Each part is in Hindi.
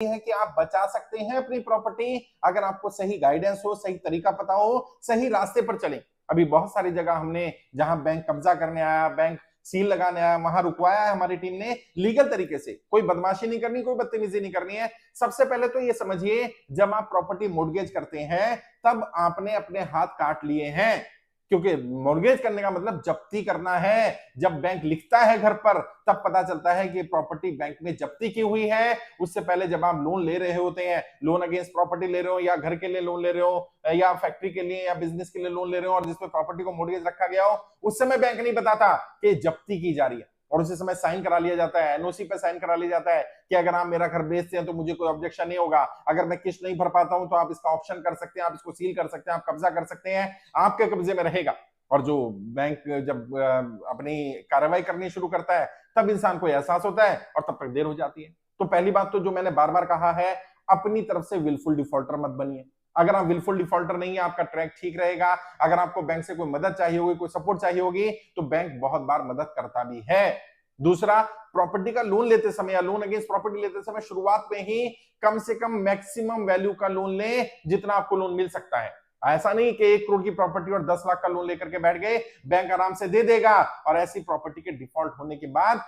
है कि आप बचा सकते हैं अपनी प्रॉपर्टी अगर आपको सही गाइडेंस हो, सही तरीका पता हो, सही रास्ते पर चलें। अभी बहुत सारी जगह हमने जहां बैंक कब्जा करने आया, बैंक सील लगाने आया, वहां रुकवाया है हमारी टीम ने लीगल तरीके से। कोई बदमाशी नहीं करनी, कोई बदतमीजी नहीं करनी है। सबसे पहले तो ये समझिए, जब आप प्रॉपर्टी मोर्गेज करते हैं तब आपने अपने हाथ काट लिए हैं, क्योंकि मॉर्गेज करने का मतलब जब्ती करना है। जब बैंक लिखता है घर पर तब पता चलता है कि प्रॉपर्टी बैंक में जब्ती की हुई है। उससे पहले जब आप लोन ले रहे होते हैं, लोन अगेंस्ट प्रॉपर्टी ले रहे हो, या घर के लिए लोन ले रहे हो, या फैक्ट्री के लिए या बिजनेस के लिए लोन ले रहे हो, और जिसमें प्रॉपर्टी को मॉर्गेज रखा गया हो, उस समय बैंक नहीं बताता कि जब्ती की जा रही है, और उसी समय साइन करा लिया जाता है, एनओसी पे साइन करा लिया जाता है कि अगर आप मेरा घर बेचते हैं तो मुझे कोई ऑब्जेक्शन नहीं होगा, अगर मैं किस्त नहीं भर पाता हूं तो आप इसका ऑप्शन कर सकते हैं, आप इसको सील कर सकते हैं, आप कब्जा कर सकते हैं, आपके कब्जे में रहेगा। और जो बैंक जब अपनी कार्रवाई करनी शुरू करता है तब इंसान को एहसास होता है और तब तक देर हो जाती है। तो पहली बात तो जो मैंने बार बार कहा है, अपनी तरफ से विलफुल डिफॉल्टर मत बनिए। अगर आप विलफुल डिफॉल्टर नहीं है, आपका ट्रैक ठीक रहेगा। अगर आपको बैंक से कोई मदद चाहिए होगी, कोई सपोर्ट चाहिए होगी, तो बैंक बहुत बार मदद करता भी है। दूसरा, प्रॉपर्टी का लोन लेते समय या लोन अगेंस्ट प्रॉपर्टी लेते समय शुरुआत में ही कम से कम मैक्सिमम वैल्यू का लोन लें जितना आपको लोन मिल सकता है। ऐसा नहीं कि 1 करोड़ की प्रॉपर्टी और 10 लाख का लोन लेकर के बैठ गए, बैंक आराम से दे देगा, और ऐसी प्रॉपर्टी के डिफॉल्ट होने के बाद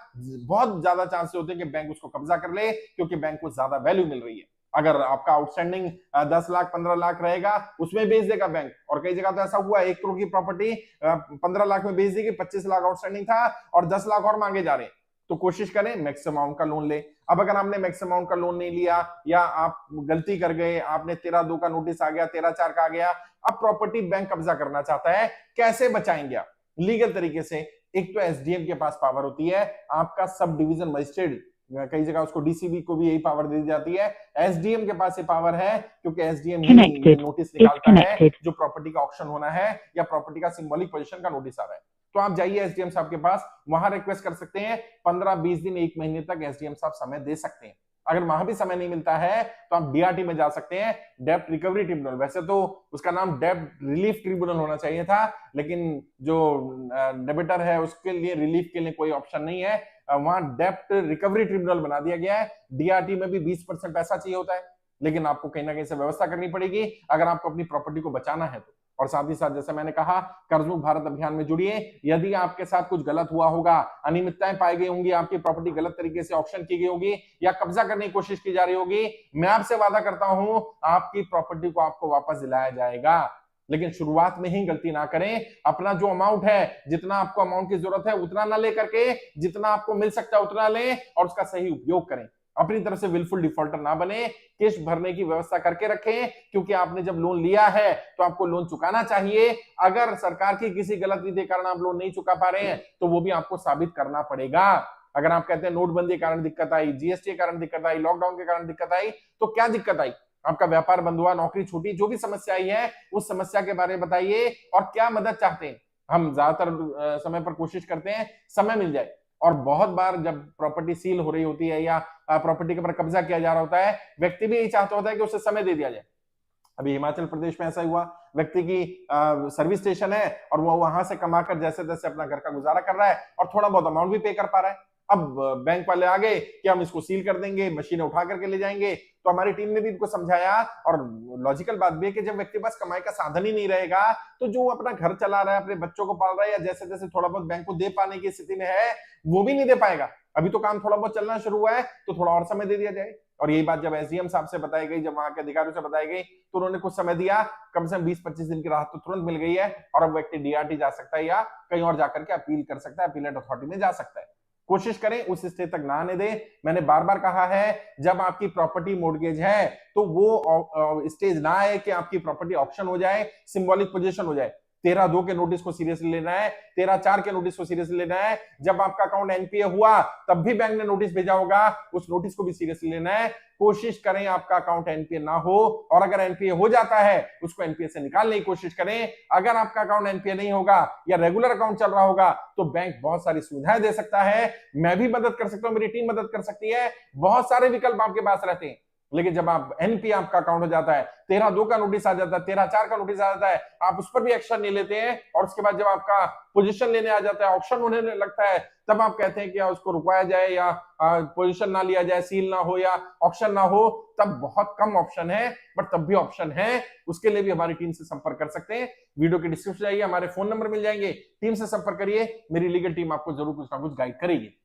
बहुत ज्यादा चांसेस होते हैं कि बैंक उसको कब्जा कर ले, क्योंकि बैंक को ज्यादा वैल्यू मिल रही है। अगर आपका आउटस्टैंडिंग 10 लाख 15 लाख रहेगा, उसमें बेच देगा बैंक। और कई जगह तो ऐसा हुआ, 1 करोड़ की प्रॉपर्टी 15 लाख में बेच देगी, 25 लाख आउटस्टैंडिंग था और 10 लाख और मांगे जा रहे हैं। तो कोशिश करें मैक्सिमम अमाउंट का लोन ले। अब अगर आपने मैक्सिमम अमाउंट का लोन नहीं लिया, या आप गलती कर गए, आपने 13(2) का नोटिस आ गया, 13(4) का आ गया, अब प्रॉपर्टी बैंक कब्जा करना चाहता है, कैसे बचाएंगे आप लीगल तरीके से? एक तो एसडीएम के पास पावर होती है, आपका सब डिवीजन मजिस्ट्रेट, कई जगह उसको डीसीबी को भी यही पावर दी जाती है। एसडीएम के पास ये पावर है, क्योंकि एसडीएम ही नोटिस निकालता है जो प्रॉपर्टी का ऑक्शन होना है या प्रॉपर्टी का सिंबॉलिक पोजीशन का नोटिस आ रहा है। तो आप जाइए एसडीएम साहब के पास, वहां रिक्वेस्ट कर सकते हैं, 15-20 दिन 1 महीने तक एसडीएम साहब समय दे सकते हैं। अगर वहां भी समय नहीं मिलता है तो आप डीआरटी में जा सकते हैं, डेब्ट रिकवरी ट्रिब्यूनल। वैसे तो उसका नाम डेब्ट रिलीफ ट्रिब्यूनल होना चाहिए था, लेकिन जो डेबिटर है उसके लिए रिलीफ के लिए कोई ऑप्शन नहीं है, वहां डेब्ट रिकवरी ट्रिब्यूनल बना दिया गया है। डीआरटी में भी 20% पैसा चाहिए होता है, लेकिन आपको कहीं ना कहीं से व्यवस्था करनी पड़ेगी अगर आपको अपनी प्रॉपर्टी को बचाना है तो। और साथ ही साथ जैसे मैंने कहा, कर्ज मुक्त भारत अभियान में जुड़िए। यदि आपके साथ कुछ गलत हुआ होगा, अनियमितताएं पाई गई होंगी, आपकी प्रॉपर्टी गलत तरीके से ऑक्शन की गई होगी या कब्जा करने की कोशिश की जा रही होगी, मैं आपसे वादा करता हूं आपकी प्रॉपर्टी को आपको वापस दिलाया जाएगा। लेकिन शुरुआत में ही गलती ना करें। अपना जो अमाउंट है, जितना आपको अमाउंट की जरूरत है उतना ना लेकर के, जितना आपको मिल सकता है उतना लें और उसका सही उपयोग करें। अपनी तरफ से विलफुल डिफॉल्टर ना बने, किस्त भरने की व्यवस्था करके रखें, क्योंकि आपने जब लोन लिया है तो आपको लोन चुकाना चाहिए। अगर सरकार की किसी गलत नीति के कारण आप लोन नहीं चुका पा रहे हैं तो वो भी आपको साबित करना पड़ेगा। अगर आप कहते हैं नोटबंदी के कारण दिक्कत आई, जीएसटी के कारण दिक्कत आई, लॉकडाउन के कारण दिक्कत आई, तो क्या दिक्कत आई? आपका व्यापार बंद हुआ, नौकरी छूटी, जो भी समस्या आई है उस समस्या के बारे में बताइए और क्या मदद चाहते हैं। हम ज्यादातर समय पर कोशिश करते हैं समय मिल जाए, और बहुत बार जब प्रॉपर्टी सील हो रही होती है या प्रॉपर्टी के ऊपर कब्जा किया जा रहा होता है, व्यक्ति भी यही चाहता होता है कि उसे समय दे दिया जाए। अभी हिमाचल प्रदेश में ऐसा हुआ, व्यक्ति की सर्विस स्टेशन है और वो वहां से कमाकर जैसे तैसे अपना घर का गुजारा कर रहा है और थोड़ा बहुत अमाउंट भी पे कर पा रहा है। अब बैंक वाले आ गए कि हम इसको सील कर देंगे, मशीनें उठा करके ले जाएंगे। तो हमारी टीम ने भी इनको समझाया, और लॉजिकल बात भी है कि जब व्यक्ति के पास कमाई का साधन ही नहीं रहेगा तो जो अपना घर चला रहा है, अपने बच्चों को पाल रहा है, या जैसे जैसे थोड़ा बहुत बैंक को दे पाने की स्थिति में है, वो भी नहीं दे पाएगा। अभी तो काम थोड़ा बहुत चलना शुरू हुआ है, तो थोड़ा और समय दे दिया जाए। और यही बात जब एसडीएम साहब से बताई गई, जब वहां के अधिकारियों से बताई गई, तो उन्होंने कुछ समय दिया, कम से कम 20-25 दिन की राहत तो तुरंत मिल गई है। और अब व्यक्ति डीआरटी जा सकता है या कहीं और जाकर के अपील कर सकता है, अपीलेट अथॉरिटी में जा सकता है। कोशिश करें उस स्टेज तक ना आने दें। मैंने बार बार कहा है, जब आपकी प्रॉपर्टी मॉर्गेज है तो वो स्टेज ना आए कि आपकी प्रॉपर्टी ऑक्शन हो जाए, सिंबॉलिक पोजीशन हो जाए। 13(2) के नोटिस को सीरियसली लेना है, 13(4) के नोटिस को सीरियसली लेना है। जब आपका अकाउंट एनपीए हुआ तब भी बैंक ने नोटिस भेजा होगा, उस नोटिस को भी सीरियसली लेना है। कोशिश करें आपका अकाउंट एनपीए ना हो, और अगर एनपीए हो जाता है उसको एनपीए से निकालने की कोशिश करें। अगर आपका अकाउंट एनपीए नहीं होगा या रेगुलर अकाउंट चल रहा होगा तो बैंक बहुत सारी सुविधाएं दे सकता है। मैं भी मदद कर सकता हूं, मेरी टीम मदद कर सकती है, बहुत सारे विकल्प आपके पास रहते हैं। लेकिन जब आप एनपी आपका अकाउंट हो जाता है, 13-2 का नोटिस आ जाता है, 13-4 का नोटिस आ जाता है, आप उस पर भी एक्शन नहीं लेते हैं, और उसके बाद जब आपका पोजीशन लेने आ जाता है, ऑक्शन होने लगता है, तब आप कहते हैं कि उसको रुकवाया जाए या पोजीशन ना लिया जाए, सील ना हो या ऑक्शन ना हो। तब बहुत कम ऑप्शन है, बट तब भी ऑप्शन है। उसके लिए भी हमारी टीम से संपर्क कर सकते हैं। वीडियो के डिस्क्रिप्शन जाइए, हमारे फोन नंबर मिल जाएंगे, टीम से संपर्क करिए, मेरी लीगल टीम आपको जरूर कुछ ना कुछ गाइड करेगी।